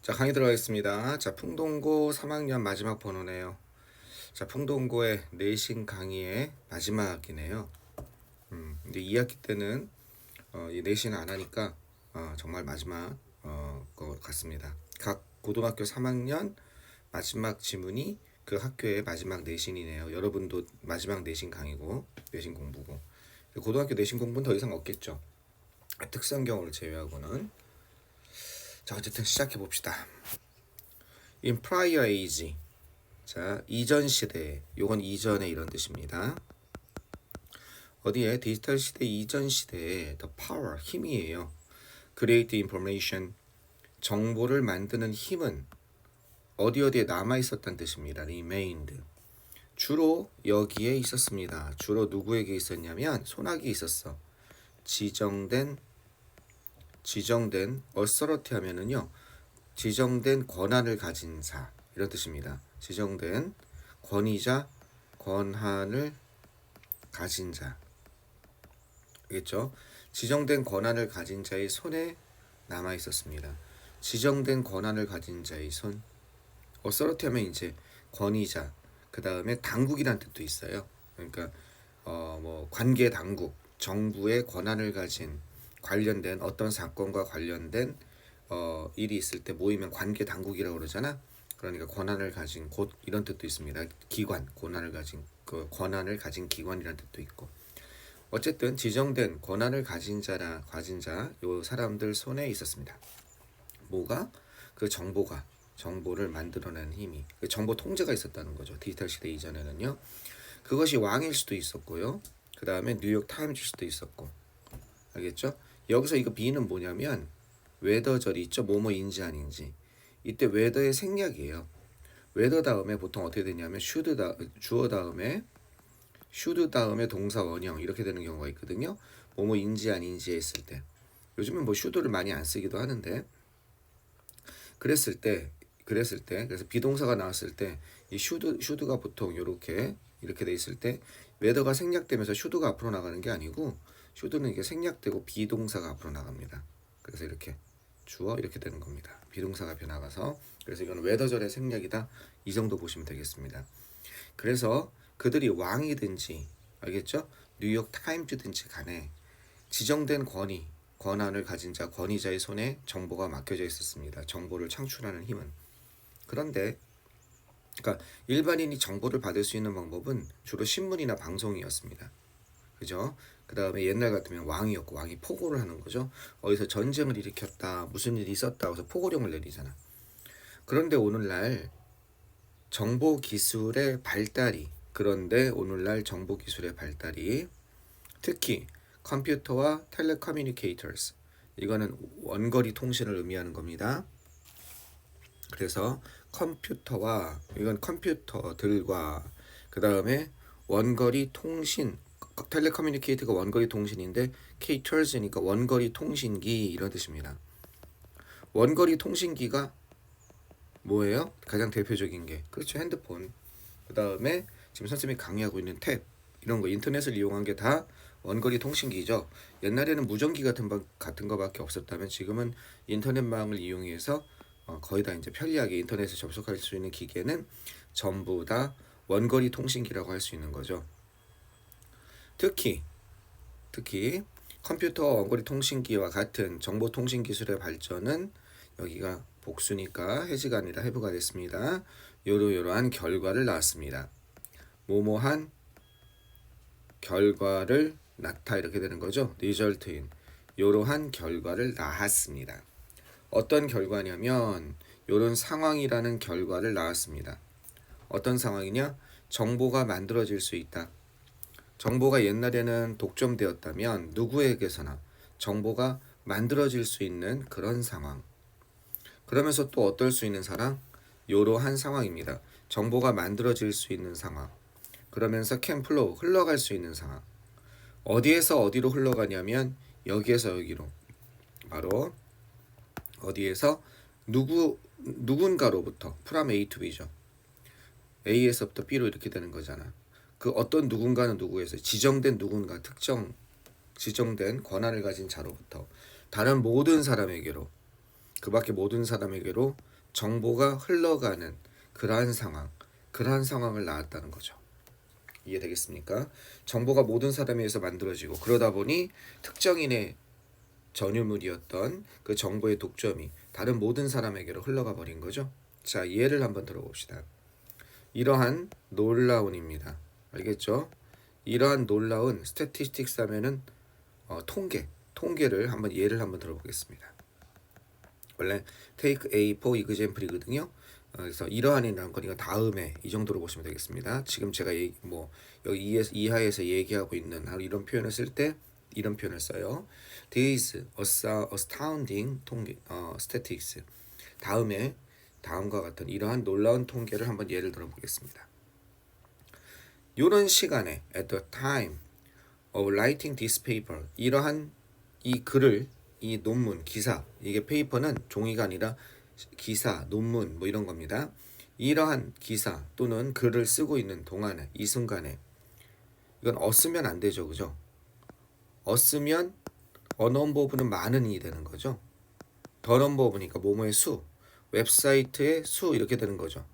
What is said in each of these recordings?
자, 강의 들어가겠습니다. 자, 풍동고 3학년 마지막 번호네요. 자, 풍동고의 내신 강의의 마지막이네요. 근데 2학기 때는 이 내신을 안 하니까 정말 마지막 것 같습니다. 각 고등학교 3학년 마지막 지문이 그 학교의 마지막 내신이네요. 여러분도 마지막 내신 강의고 내신 공부고 고등학교 내신 공부는 더 이상 없겠죠. 특수한 경우를 제외하고는. 자, 어쨌든 시작해 봅시다. In prior age. 자, 이전 시대. 요건 이전에 이런 뜻입니다. 어디에? 디지털 시대 이전 시대에 the power, 힘이에요. create information, 정보를 만드는 힘은 어디에 남아 있었다는 뜻입니다. remained. 주로 여기에 있었습니다. 주로 누구에게 있었냐면 손아귀에 있었어. 지정된 authority 하면은요. 지정된 권한을 가진 자 이런 뜻입니다. 지정된 권위자, 권한을 가진 자. 알겠죠? 지정된 권한을 가진 자의 손에 남아 있었습니다. 지정된 권한을 가진 자의 손. authority 하면 이제 권위자. 그 다음에 당국이란 뜻도 있어요. 그러니까 뭐 관계 당국, 정부의 권한을 가진 관련된 어떤 사건과 관련된 일이 있을 때 모이면 관계 당국이라고 그러잖아. 그러니까 권한을 가진 곳 이런 뜻도 있습니다. 기관, 권한을 가진 기관이라는 뜻도 있고. 어쨌든 지정된 권한을 가진 요 사람들 손에 있었습니다. 뭐가? 그 정보를 만들어내는 힘이, 그 정보 통제가 있었다는 거죠. 디지털 시대 이전에는요. 그것이 왕일 수도 있었고요. 그 다음에 뉴욕 타임즈일 수도 있었고. 알겠죠? 여기서 이거 B는 뭐냐면 웨더절이 있죠. 뭐뭐인지 아닌지. 이때 웨더의 생략이에요. 웨더 다음에 보통 어떻게 되냐면 주어 다음에 should 다음에 동사 원형 이렇게 되는 경우가 있거든요. 뭐뭐인지 아닌지 했을 때. 요즘은 뭐 should를 많이 안 쓰기도 하는데 그랬을 때 그래서 비동사가 나왔을 때 이 should가 보통 이렇게 돼 있을 때 웨더가 생략되면서 should가 앞으로 나가는 게 아니고 should는 이게 생략되고 비동사가 앞으로 나갑니다. 그래서 이렇게 주어 이렇게 되는 겁니다. 비동사가 변화가서. 그래서 이건 웨더절의 생략이다. 이 정도 보시면 되겠습니다. 그래서 그들이 왕이든지 알겠죠? 뉴욕 타임즈든지 간에 지정된 권한을 가진 자, 권위자의 손에 정보가 맡겨져 있었습니다. 정보를 창출하는 힘은. 그런데 그러니까 일반인이 정보를 받을 수 있는 방법은 주로 신문이나 방송이었습니다. 그죠? 그 다음에 옛날 같으면 왕이었고 왕이 포고를 하는 거죠. 어디서 전쟁을 일으켰다, 무슨 일이 있었다 해서 포고령을 내리잖아. 그런데 오늘날 정보 기술의 발달이 특히 컴퓨터와 텔레커뮤니케이터스, 이거는 원거리 통신을 의미하는 겁니다. 그래서 이건 컴퓨터들과 그 다음에 원거리 통신, 텔레커뮤니케이터가 원거리 통신인데 케이터즈니까 원거리 통신기 이런 뜻입니다. 원거리 통신기가 뭐예요? 가장 대표적인 게 그렇죠, 핸드폰. 그 다음에 지금 선생님이 강의하고 있는 탭 이런 거 인터넷을 이용한 게 다 원거리 통신기죠. 옛날에는 무전기 같은 거밖에 없었다면 지금은 인터넷망을 이용해서 거의 다 이제 편리하게 인터넷에 접속할 수 있는 기계는 전부 다 원거리 통신기라고 할 수 있는 거죠. 특히 컴퓨터와 원거리 통신기와 같은 정보통신 기술의 발전은 여기가 복수니까 해지가 아니라 해부가 됐습니다. 요러한 결과를 낳았습니다. 뭐뭐한 결과를 낳다 이렇게 되는 거죠. result인 요러한 결과를 낳았습니다. 어떤 결과냐면 요런 상황이라는 결과를 낳았습니다. 어떤 상황이냐? 정보가 만들어질 수 있다. 정보가 옛날에는 독점되었다면 누구에게서나 정보가 만들어질 수 있는 그런 상황. 그러면서 또 어떨 수 있는 상황? 요러한 상황입니다. 정보가 만들어질 수 있는 상황. 그러면서 can flow, 흘러갈 수 있는 상황. 어디에서 어디로 흘러가냐면 여기에서 여기로. 바로 어디에서 누군가로부터 from A to B죠. A에서부터 B로 이렇게 되는 거잖아. 그 어떤 누군가는 누구에서 지정된 누군가, 지정된 권한을 가진 자로부터 다른 모든 사람에게로 그 밖에 모든 사람에게로 정보가 흘러가는 그러한 상황을 낳았다는 거죠. 이해되겠습니까? 정보가 모든 사람에 의해서 만들어지고 그러다 보니 특정인의 전유물이었던 그 정보의 독점이 다른 모든 사람에게로 흘러가 버린 거죠. 자, 예를 한번 들어봅시다. 이러한 놀라운입니다. 알겠죠? 이러한 놀라운 스태티스틱스 하면은 통계를 한번 예를 한번 들어보겠습니다. 원래 take A for example이거든요. 그래서 이러한이라는 거니까 다음에 이 정도로 보시면 되겠습니다. 지금 제가 여기 이하에서 얘기하고 있는 이런 표현을 쓸 때 이런 표현을 써요. This astounding statistics. 다음과 같은 이러한 놀라운 통계를 한번 예를 들어보겠습니다. 이런 시간에 at the time of writing this paper 이러한 이 글을 이 논문, 기사, 이게 페이퍼는 종이가 아니라 기사, 논문 뭐 이런 겁니다. 이러한 기사 또는 글을 쓰고 있는 동안에 이 순간에 이건 쓰면 안 되죠, 그죠? 쓰면 어넘버브는 많은이 되는 거죠. 더넘버브니까 뭐뭐의 수, 웹사이트의 수 이렇게 되는 거죠.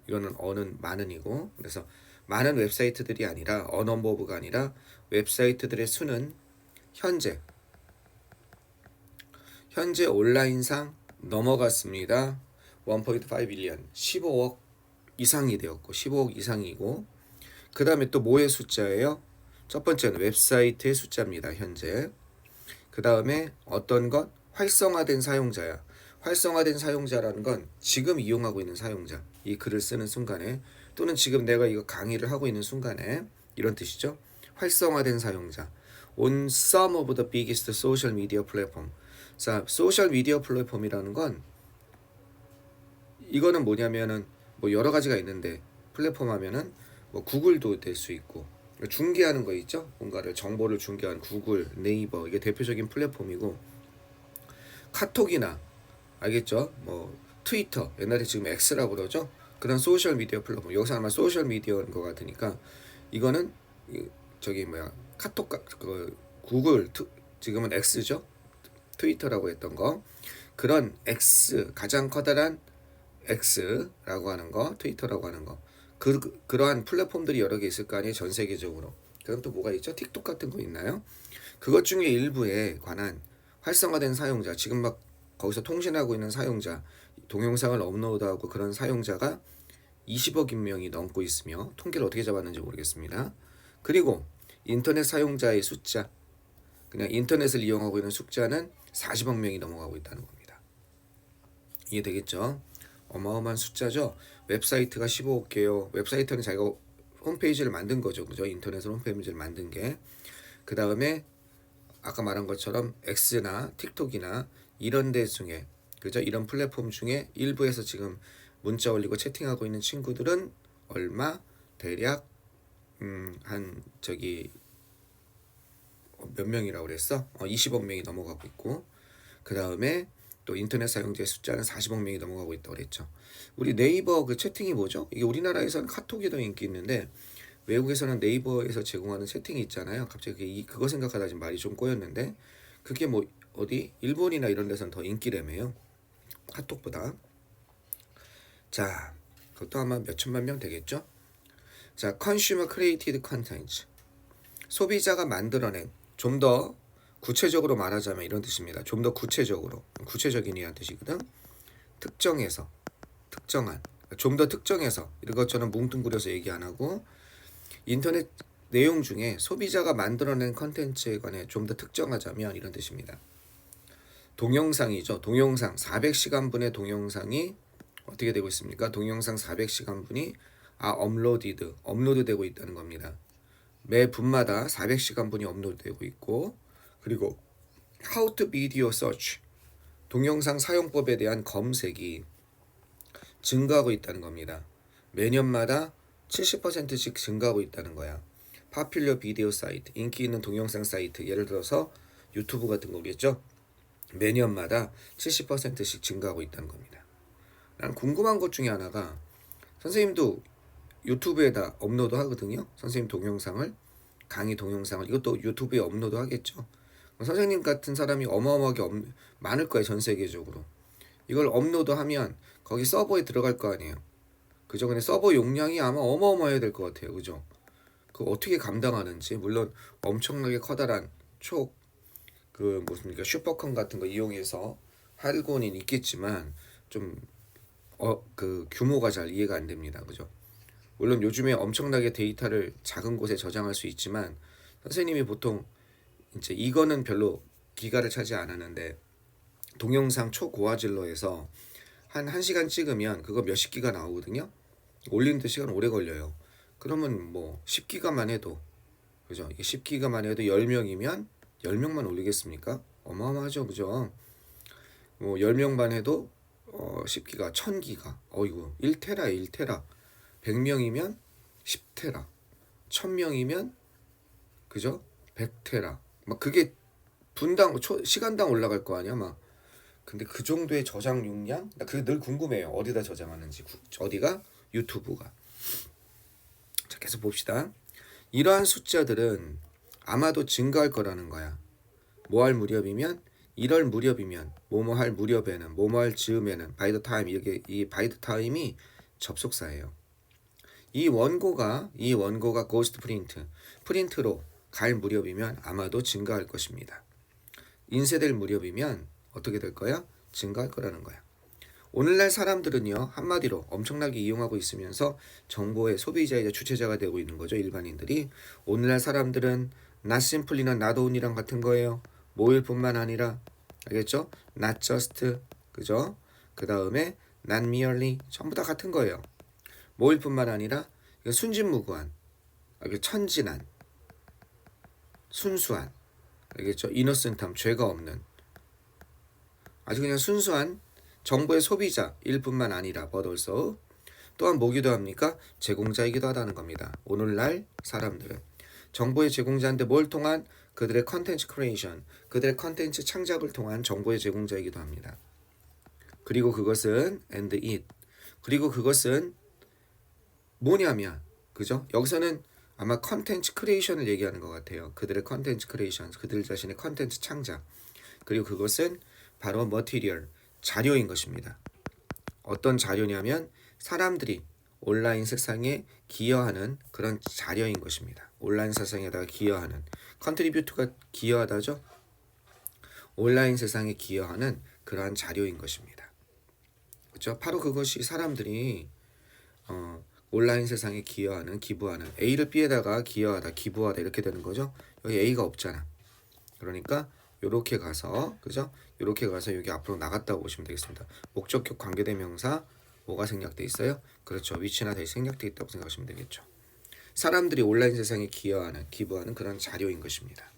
이거는 어는 많은이고 그래서 많은 웹사이트들이 아니라 어넘버브가 아니라 웹사이트들의 수는 현재 온라인상 넘어갔습니다. 1.5 빌리언 15억 이상이 되었고 15억 이상이고 그 다음에 또 뭐의 숫자예요? 첫 번째는 웹사이트의 숫자입니다. 현재 그 다음에 어떤 것? 활성화된 사용자야. 활성화된 사용자라는 건 지금 이용하고 있는 사용자 이 글을 쓰는 순간에 또는 지금 내가 이거 강의를 하고 있는 순간에 이런 뜻이죠. 활성화된 사용자 on some of the biggest social media platform. 자, 소셜 미디어 플랫폼이라는 건 이거는 뭐냐면은 뭐 여러 가지가 있는데 플랫폼 하면은 뭐 구글도 될 수 있고 중개하는 거 있죠. 뭔가를 정보를 중개하는 구글, 네이버 이게 대표적인 플랫폼이고 카톡이나 알겠죠? 뭐 트위터 옛날에 지금 X라고 그러죠. 그런 소셜 미디어 플랫폼 여기서 아마 소셜 미디어인 것 같으니까 이거는 카톡 구글 지금은 X죠. 트위터라고 했던 거 그런 X 가장 커다란 X라고 하는 거 트위터라고 하는 거 그러한 플랫폼들이 여러 개 있을 거 아니에요. 전 세계적으로. 그럼 또 뭐가 있죠? 틱톡 같은 거 있나요? 그것 중에 일부에 관한 활성화된 사용자 지금 막 거기서 통신하고 있는 사용자 동영상을 업로드하고 그런 사용자가 20억 명이 넘고 있으며 통계를 어떻게 잡았는지 모르겠습니다. 그리고 인터넷 사용자의 숫자 그냥 인터넷을 이용하고 있는 숫자는 40억 명이 넘어가고 있다는 겁니다. 이해되겠죠? 어마어마한 숫자죠. 웹사이트가 15억 개요. 웹사이트는 자기가 홈페이지를 만든 거죠. 그죠? 인터넷으로 홈페이지를 만든 게. 그 다음에 아까 말한 것처럼 X나 틱톡이나 이런 데 중에 그죠? 이런 플랫폼 중에 일부에서 지금 문자 올리고 채팅하고 있는 친구들은 얼마? 대략 몇 명이라고 그랬어? 20억 명이 넘어가고 있고 그 다음에 또 인터넷 사용자의 숫자는 40억 명이 넘어가고 있다고 그랬죠. 우리 네이버 그 채팅이 뭐죠? 이게 우리나라에서는 카톡이 더 인기 있는데 외국에서는 네이버에서 제공하는 채팅이 있잖아요. 갑자기 그거 생각하다 지금 말이 좀 꼬였는데 그게 뭐 어디 일본이나 이런 데서는 더 인기래매요. 카톡보다. 자, 그것도 아마 몇 천만 명 되겠죠? 자, consumer created content. 소비자가 만들어낸 좀 더 구체적으로 말하자면 이런 뜻입니다. 좀 더 구체적인이라는 뜻이거든. 특정한 좀 더 특정해서 이것처럼 뭉뚱그려서 얘기 안 하고 인터넷 내용 중에 소비자가 만들어낸 컨텐츠에 관해 좀 더 특정하자면 이런 뜻입니다. 동영상이죠. 동영상 400시간분의 동영상이 어떻게 되고 있습니까? 동영상 400시간분이 업로드되고 있다는 겁니다. 매 분마다 400시간분이 업로드되고 있고 그리고 How to Video Search 동영상 사용법에 대한 검색이 증가하고 있다는 겁니다. 매년마다 70%씩 증가하고 있다는 거야. Popular Video Site 인기 있는 동영상 사이트 예를 들어서 유튜브 같은 거겠죠. 매년마다 70%씩 증가하고 있다는 겁니다. 난 궁금한 것 중에 하나가 선생님도 유튜브에다 업로드 하거든요. 선생님 동영상을 강의 동영상을 이것도 유튜브에 업로드 하겠죠. 선생님 같은 사람이 어마어마하게 많을 거예요. 전 세계적으로. 이걸 업로드하면 거기 서버에 들어갈 거 아니에요. 그죠? 근데 서버 용량이 아마 어마어마해야 될 것 같아요. 그죠? 그거 어떻게 감당하는지. 물론 엄청나게 커다란 그 무슨니까 슈퍼컴 같은 거 이용해서 할고는 있겠지만 좀 그 규모가 잘 이해가 안 됩니다. 그죠? 물론 요즘에 엄청나게 데이터를 작은 곳에 저장할 수 있지만 선생님이 보통 이제 이거는 별로 기가를 차지 않았는데 동영상 초고화질로해서 한 1시간 찍으면 그거 몇십 기가 나오거든요. 올리는데 시간 오래 걸려요. 그러면 뭐 10기가만 해도 그죠? 10기가만 해도 10명이면 10명만 올리겠습니까? 어마어마하죠. 그죠? 뭐 10명만 해도 10기가, 1000기가. 어이구, 1테라에 1테라. 100명이면 10테라. 1000명이면 그죠? 100테라. 막 그게 분당 시간당 올라갈 거 아니야, 막. 근데 그 정도의 저장 용량? 나 그게 늘 궁금해요. 어디다 저장하는지. 어디가? 유튜브가. 자, 계속 봅시다. 이러한 숫자들은 아마도 증가할 거라는 거야. 뭐 할 무렵이면 이럴 무렵이면 뭐뭐 할 무렵에는 뭐뭐 할 즈음에는 by the time 이렇게 이 by the time이 접속사예요. 이 원고가 고스트 프린트로 갈 무렵이면 아마도 증가할 것입니다. 인쇄될 무렵이면 어떻게 될 거야? 증가할 거라는 거야. 오늘날 사람들은요, 한마디로 엄청나게 이용하고 있으면서 정보의 소비자이자 주체자가 되고 있는 거죠. 일반인들이. 오늘날 사람들은 not simply나 not only랑 같은 거예요. 뭐일 뿐만 아니라, 알겠죠? not just, 그죠? 그 다음에 not merely, 전부 다 같은 거예요. 뭐일 뿐만 아니라 순진무구한, 천진한, 순수한, 알겠죠? innocent함, 죄가 없는, 아주 그냥 순수한 정보의 소비자일 뿐만 아니라 but also 또한 뭐기도 합니까? 제공자이기도 하다는 겁니다. 오늘날 사람들은 정보의 제공자인데 뭘 통한? 그들의 컨텐츠 크리에이션, 그들의 컨텐츠 창작을 통한 정보의 제공자이기도 합니다. 그리고 그것은 and it, 그리고 그것은 뭐냐면, 그죠? 여기서는 아마 컨텐츠 크리에이션을 얘기하는 것 같아요. 그들의 컨텐츠 크리에이션, 그들 자신의 컨텐츠 창작. 그리고 그것은 바로 머티리얼, 자료인 것입니다. 어떤 자료냐면 사람들이 온라인 세상에 기여하는 그런 자료인 것입니다. 온라인 세상에다가 기여하는, 컨트리뷰트가 기여하다죠. 온라인 세상에 기여하는 그러한 자료인 것입니다. 그렇죠? 바로 그것이 사람들이 온라인 세상에 기여하는, 기부하는, A를 B에다가 기여하다, 기부하다 이렇게 되는 거죠. 여기 A가 없잖아. 그러니까 요렇게 가서, 그죠? 요렇게 가서 여기 앞으로 나갔다고 보시면 되겠습니다. 목적격 관계대명사 뭐가 생략돼 있어요? 그렇죠. 위치나 대시 생략돼 있다고 생각하시면 되겠죠. 사람들이 온라인 세상에 기여하는, 기부하는 그런 자료인 것입니다.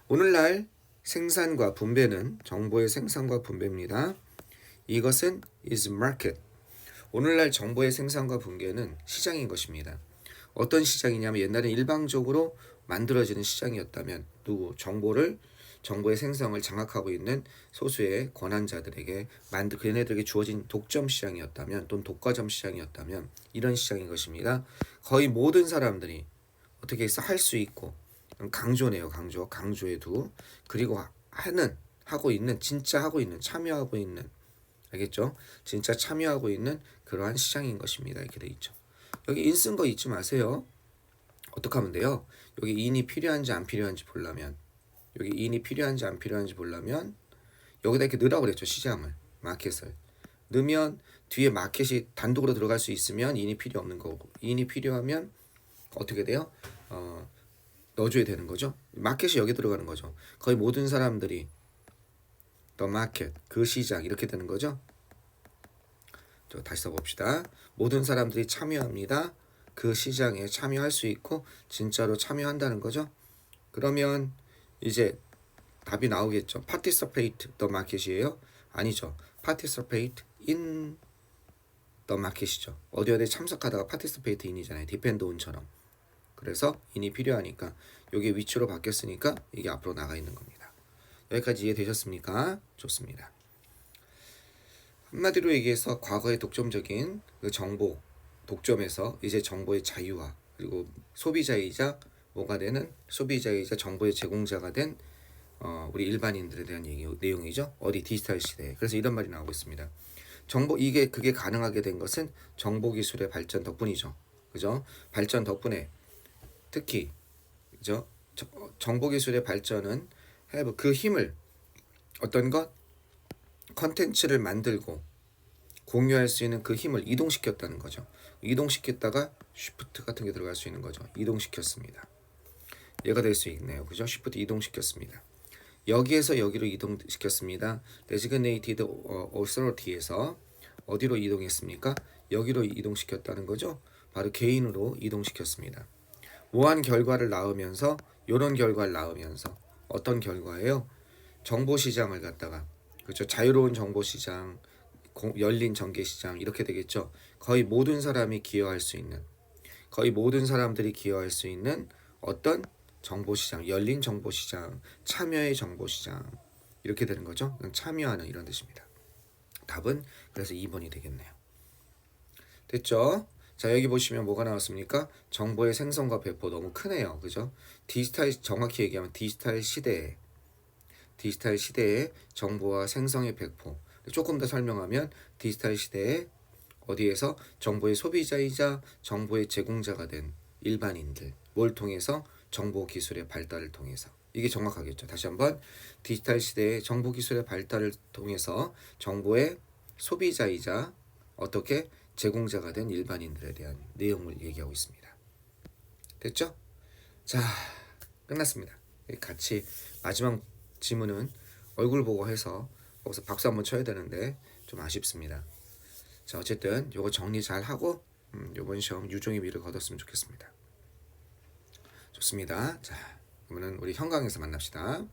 오늘날 생산과 분배는 정보의 생산과 분배입니다. 이것은 is market. 오늘날 정보의 생산과 분배는 시장인 것입니다. 어떤 시장이냐면 옛날에 일방적으로 만들어지는 시장이었다면 정보의 생성을 장악하고 있는 소수의 권한자들에게 걔네들에게 주어진 독점 시장이었다면 또는 독과점 시장이었다면 이런 시장인 것입니다. 거의 모든 사람들이 어떻게 해서 할 수 있고, 강조네요. 강조의 두. 그리고 진짜 하고 있는, 참여하고 있는, 알겠죠? 진짜 참여하고 있는 그러한 시장인 것입니다. 이렇게 돼 있죠. 여기 인 쓴 거 잊지 마세요. 어떻게 하면 돼요? 여기 인이 필요한지 안 필요한지 보려면, 여기다 이렇게 넣으라고 그랬죠. 시장을, 마켓을 넣으면 뒤에 마켓이 단독으로 들어갈 수 있으면 인이 필요 없는 거고, 인이 필요하면 어떻게 돼요? 넣어줘야 되는 거죠. 마켓이 여기 들어가는 거죠. 거의 모든 사람들이 the market, 그 시장 이렇게 되는 거죠. 다시 써봅시다. 모든 사람들이 참여합니다. 그 시장에 참여할 수 있고 진짜로 참여한다는 거죠. 그러면 이제 답이 나오겠죠. participate the market이에요? 아니죠. participate in the market이죠. 어디 참석하다가 participate in이잖아요. depend on처럼. 그래서 in이 필요하니까 여기 위치로 바뀌었으니까 이게 앞으로 나가 있는 겁니다. 여기까지 이해되셨습니까? 좋습니다. 한마디로 얘기해서 과거의 독점적인 그 정보 독점에서 이제 정보의 자유화, 그리고 소비자이자 정보의 제공자가 된 우리 일반인들에 대한 내용이죠. 어디 디지털 시대에. 그래서 이런 말이 나오고 있습니다. 그게 가능하게 된 것은 정보 기술의 발전 덕분이죠. 그죠? 발전 덕분에 특히 그죠? 정보 기술의 발전은 그 힘을 어떤 것 컨텐츠를 만들고 공유할 수 있는 그 힘을 이동시켰다는 거죠. 이동시켰다가 쉬프트 같은 게 들어갈 수 있는 거죠. 이동시켰습니다. 얘가 될 수 있네요. 그죠? 쉬프트 이동시켰습니다. 여기에서 여기로 이동시켰습니다. designated authority에서 어디로 이동했습니까? 여기로 이동시켰다는 거죠. 바로 개인으로 이동시켰습니다. 모한 결과를 낳으면서 이런 결과를 낳으면서 어떤 결과예요? 정보시장을 갖다가 그렇죠. 자유로운 정보시장, 열린 전개시장 이렇게 되겠죠. 거의 모든 사람이 기여할 수 있는 거의 모든 사람들이 기여할 수 있는 어떤 정보시장, 열린 정보시장, 참여의 정보시장 이렇게 되는 거죠. 참여하는 이런 뜻입니다. 답은 그래서 2번이 되겠네요. 됐죠? 자 여기 보시면 뭐가 나왔습니까? 정보의 생성과 배포 너무 크네요. 그죠? 정확히 얘기하면 디지털 시대의 정보와 생성의 배포. 조금 더 설명하면 디지털 시대에 어디에서 정보의 소비자이자 정보의 제공자가 된 일반인들 뭘 통해서 정보 기술의 발달을 통해서 이게 정확하겠죠. 다시 한번 디지털 시대의 정보 기술의 발달을 통해서 정보의 소비자이자 어떻게 제공자가 된 일반인들에 대한 내용을 얘기하고 있습니다. 됐죠? 자 끝났습니다. 같이 마지막 지문은 얼굴 보고 해서 거기서 박수 한번 쳐야 되는데 좀 아쉽습니다. 자 어쨌든 요거 정리 잘 하고 요번 시험 유종의 미를 거뒀으면 좋겠습니다. 좋습니다. 자 그러면 우리 현강에서 만납시다.